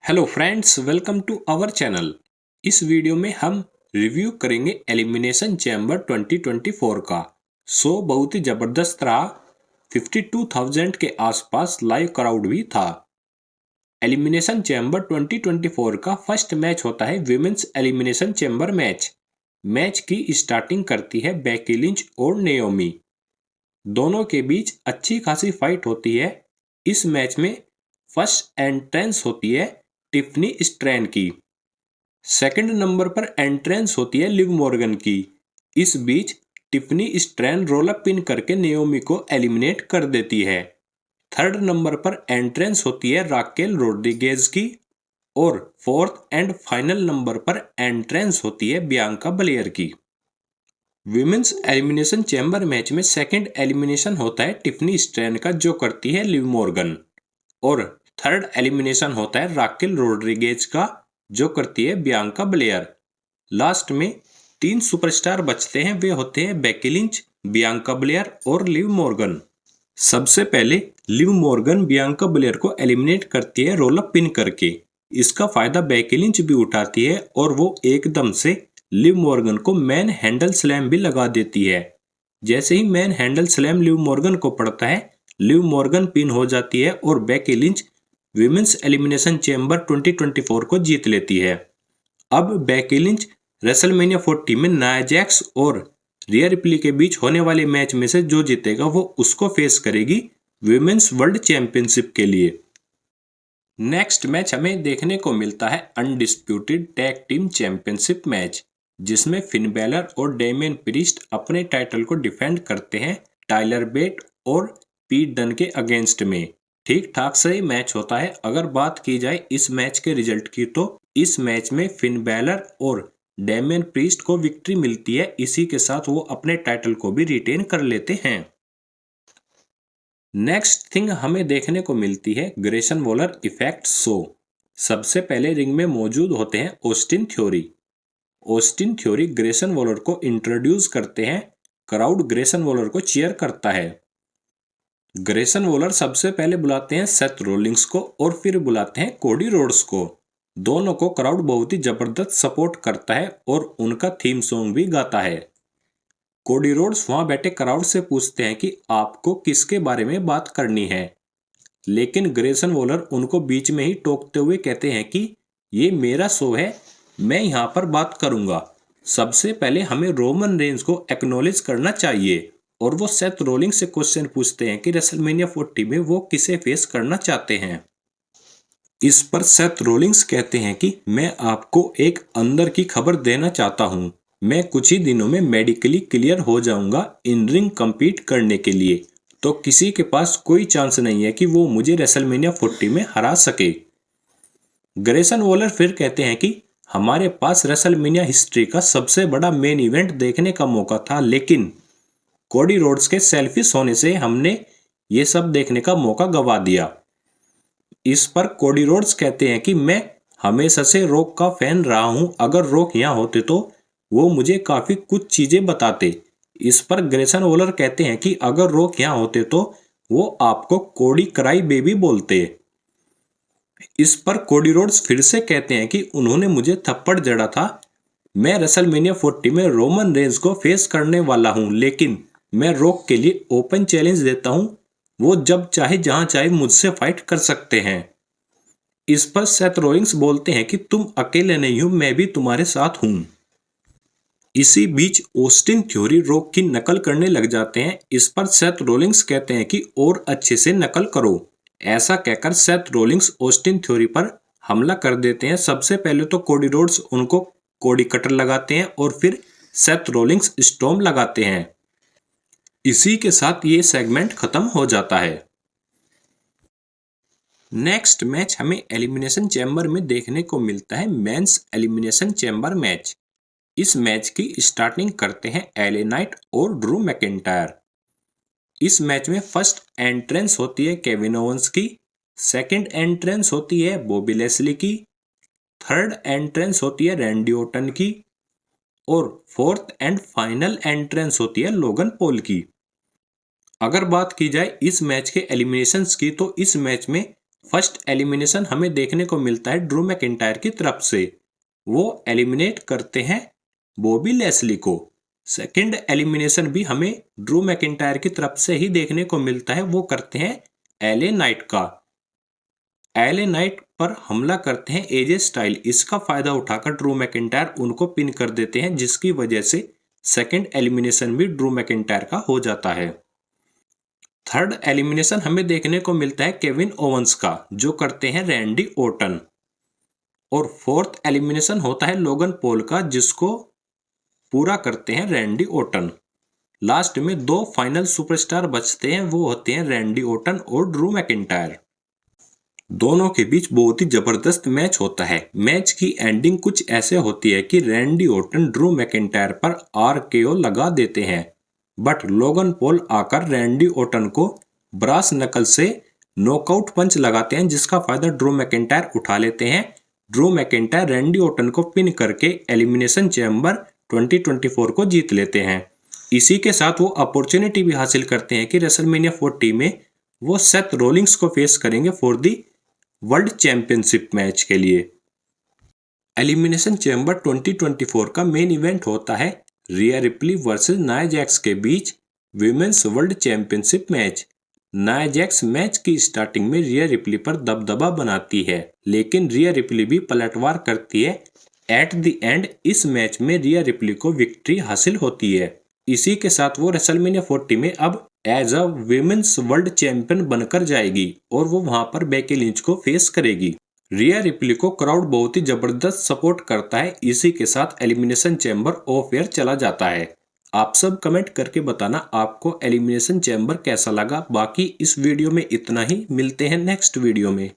Hello friends, welcome to our channel. इस video में हम रिव्यू करेंगे एलिमिनेशन चैम्बर 2024 का। शो बहुत ही जबरदस्त रहा। 52,000 के आसपास लाइव क्राउड भी था। एलिमिनेशन चैम्बर 2024 का फर्स्ट मैच होता है women's elimination chamber match. Match की स्टार्टिंग करती है बेकी लिंच और नेओमी। दोनों के बीच अच्छी खासी फाइट होती है। इस मैच में फर्स्ट एंट्रेंस होती है टिफनी स्ट्रैन की। सेकंड नंबर पर एंट्रेंस होती है लिव मॉर्गन की। इस बीच Tiffany Stratton roll up pin करके नेओमी को एलिमिनेट कर देती है। थर्ड नंबर पर एंट्रेंस होती है राकेल रोड्रिगेज की। और फोर्थ एंड फाइनल नंबर पर एंट्रेंस होती है बियांका बलेयर की। विमेंस एलिमिनेशन चैम्बर मैच में सेकंड एलिमिनेशन होता है टिफनी स्ट्रैन का, जो करती है लिव मॉर्गन। और थर्ड एलिमिनेशन होता है राकेल रोड्रिगेज का, जो करती है बियांका बलेयर। लास्ट में 3 सुपरस्टार बचते हैं, वे होते हैं बेकी लिंच, बियांका बलेयर और लिव मॉर्गन। सबसे पहले लिव मॉर्गन बियांका बलेयर को एलिमिनेट करती है रोल अप पिन करके। इसका फायदा बेकी लिंच भी उठाती है और वो एकदम से लिव मॉर्गन को मैन हैंडल स्लैम भी लगा देती है। जैसे ही manhandle slam Liv Morgan को पड़ता है, लिव मॉर्गन पिन हो जाती है और Becky Lynch women's elimination chamber 2024 को जीत लेती है। अब बेकी लिंच रेसलमेनिया 40 में नाया जैक्स और रिया रिप्ली के बीच होने वाले मैच में से जो जीतेगा वो उसको फेस करेगी विमेंस वर्ल्ड चैंपियनशिप के लिए। नेक्स्ट मैच हमें देखने को मिलता है undisputed tag team championship match, जिसमें फिन बैलर और डेमियन प्रीस्ट अपने टाइटल को डिफेंड करते हैं टाइलर बेट और पीट डन के अगेंस्ट में। ठीक ठाक सही मैच होता है। अगर बात की जाए इस मैच के रिजल्ट की, तो इस मैच में फिन बैलर और डेमियन प्रीस्ट को विक्ट्री मिलती है। इसी के साथ वो अपने टाइटल को भी रिटेन कर लेते हैं। नेक्स्ट थिंग हमें देखने को मिलती है ग्रेसन वॉलर इफेक्ट शो। सबसे पहले रिंग में मौजूद होते हैं Austin theory. Austin theory Grayson Waller को इंट्रोड्यूस करते हैं। क्राउड ग्रेसन वॉलर को चीयर करता है। ग्रेसन वॉलर सबसे पहले बुलाते हैं सेथ रोलिंग्स को और फिर बुलाते हैं कोडी रोड्स को। दोनों को क्राउड बहुत ही जबरदस्त सपोर्ट करता है और उनका थीम सॉन्ग भी गाता है। कोडी रोड्स वहां बैठे क्राउड से पूछते हैं कि आपको किसके बारे में बात करनी है, लेकिन ग्रेसन वॉलर उनको बीच में ही टोकते हुए कहते हैं कि ये मेरा शो है, मैं यहाँ पर बात करूंगा। सबसे पहले हमें रोमन रेंज को एक्नॉलेज करना चाहिए। और वो सेथ रोलिंग्स से क्वेश्चन पूछते हैं कि रेसलमेनिया 40 में वो किसे फेस करना चाहते हैं। इस पर सेथ रोलिंग्स कहते हैं कि मैं आपको एक अंदर की खबर देना चाहता हूं। मैं कुछ ही दिनों में मेडिकली क्लियर हो जाऊंगा इन रिंग कम्पीट करने के लिए, तो किसी के पास कोई चांस नहीं है कि वो मुझे रेसलमेनिया 40 में हरा सके। ग्रेसन वॉलर फिर कहते हैं कि हमारे पास रेसलमेनिया हिस्ट्री का सबसे बड़ा मेन इवेंट देखने का मौका था, लेकिन कोडी रोड्स के सेल्फिश होने से हमने ये सब देखने का मौका गवा दिया। इस पर कोडी रोड्स कहते हैं कि मैं हमेशा से रॉक का फैन रहा हूं, अगर रॉक यहाँ होते तो वो मुझे काफी कुछ चीजें बताते। इस पर ग्रेसन वॉलर कहते हैं कि अगर रॉक यहाँ होते तो वो आपको कोडी क्राई बेबी बोलते। इस पर कोडी रोड्स फिर से कहते हैं कि उन्होंने मुझे थप्पड़ जड़ा था। मैं रेसलमेनिया 40 में रोमन रेंज को फेस करने वाला हूं, लेकिन मैं रॉक के लिए ओपन चैलेंज देता हूं। वो जब चाहे जहां चाहे मुझसे फाइट कर सकते हैं। इस पर सेथ रोलिंग्स बोलते हैं कि तुम अकेले नहीं हो, मैं भी तुम्हारे साथ हूं। इसी बीच ऑस्टिन थ्योरी रॉक की नकल करने लग जाते हैं। इस पर सेथ रोलिंग्स कहते हैं कि और अच्छे से नकल करो। ऐसा कहकर सेथ रोलिंग्स ऑस्टिन थ्योरी पर हमला कर देते हैं। सबसे पहले तो कोडी रोड्स उनको कोडी कटर लगाते हैं और फिर सेथ रोलिंग्स स्टॉर्म लगाते हैं। इसी के साथ ये सेगमेंट खत्म हो जाता है। नेक्स्ट मैच हमें एलिमिनेशन चैम्बर में देखने को मिलता है मेंस एलिमिनेशन चैम्बर मैच। इस मैच की स्टार्टिंग करते हैं एले नाइट और ड्रू मैकिंटायर। इस मैच में फर्स्ट एंट्रेंस होती है केविन ओवेंस की, सेकंड एंट्रेंस होती है बॉबी लेस्ली की, थर्ड एंट्रेंस होती है रैंडी ऑर्टन की और फोर्थ एंड फाइनल एंट्रेंस होती है लोगन पॉल की। अगर बात की जाए इस मैच के एलिमिनेशंस की, तो इस मैच में फर्स्ट एलिमिनेशन हमें देखने को मिलता है ड्रू मैकिंटायर की तरफ से, वो एलिमिनेट करते हैं बॉबी लैस्ली को। सेकंड एलिमिनेशन भी हमें ड्रू मैकिंटायर की तरफ से ही देखने को मिलता है, वो करते हैं एले नाइट का। एले नाइट पर हमला करते हैं एजे स्टाइल। इसका फायदा उठाकर ड्रू मैकिंटायर उनको पिन कर देते हैं, जिसकी वजह से सेकंड एलिमिनेशन भी ड्रू मैकिंटायर का हो जाता है। थर्ड एलिमिनेशन हमें देखने को मिलता है केविन ओवंस का, जो करते हैं रैंडी ओर्टन। और फोर्थ एलिमिनेशन होता है लोगन पॉल का, जिसको पूरा करते हैं रैंडी ओर्टन। लास्ट में 2 फाइनल सुपरस्टार बचते हैं, वो होते हैं रैंडी ओर्टन और ड्रू मैकिंटायर। दोनों के बीच बहुत ही जबरदस्त मैच होता है। मैच की एंडिंग कुछ ऐसे होती है कि रैंडी ओर्टन ड्रू मैकिंटायर पर आरकेओ लगा देते हैं, बट लोगन पॉल आकर रैंडी ओर्टन को ब्रास नकल से नॉकआउट पंच लगाते हैं, जिसका फायदा ड्रू मैकिंटायर उठा लेते हैं। ड्रू मैकिंटायर रैंडी ओर्टन को पिन करके एलिमिनेशन चैम्बर 2024 को जीत लेते हैं। इसी के साथ वो अपॉर्चुनिटी भी हासिल करते हैं कि रेसलमेनिया 40 में वो सेथ रोलिंग्स को फेस करेंगे for the world championship match के लिए। एलिमिनेशन चैम्बर 2024 का मेन इवेंट होता है Rhea Ripley versus Nia Jax के बीच women's world championship match. Nia Jax match की स्टार्टिंग में रिया रिप्ली पर दबदबा बनाती है, लेकिन रिया रिप्ली भी पलटवार करती है। एट द एंड इस मैच में रिया रिप्ली को विक्ट्री हासिल होती है। इसी के साथ वो रेसलमेनिया 40 में अब as a women's world champion बनकर जाएगी और वो वहां पर बेकी लिंच को फेस करेगी। रिया रिप्ली को क्राउड बहुत ही जबरदस्त सपोर्ट करता है। इसी के साथ एलिमिनेशन चैम्बर ऑफ एयर चला जाता है। आप सब कमेंट करके बताना आपको एलिमिनेशन चैम्बर कैसा लगा। बाकी इस वीडियो में इतना ही, मिलते हैं नेक्स्ट वीडियो में।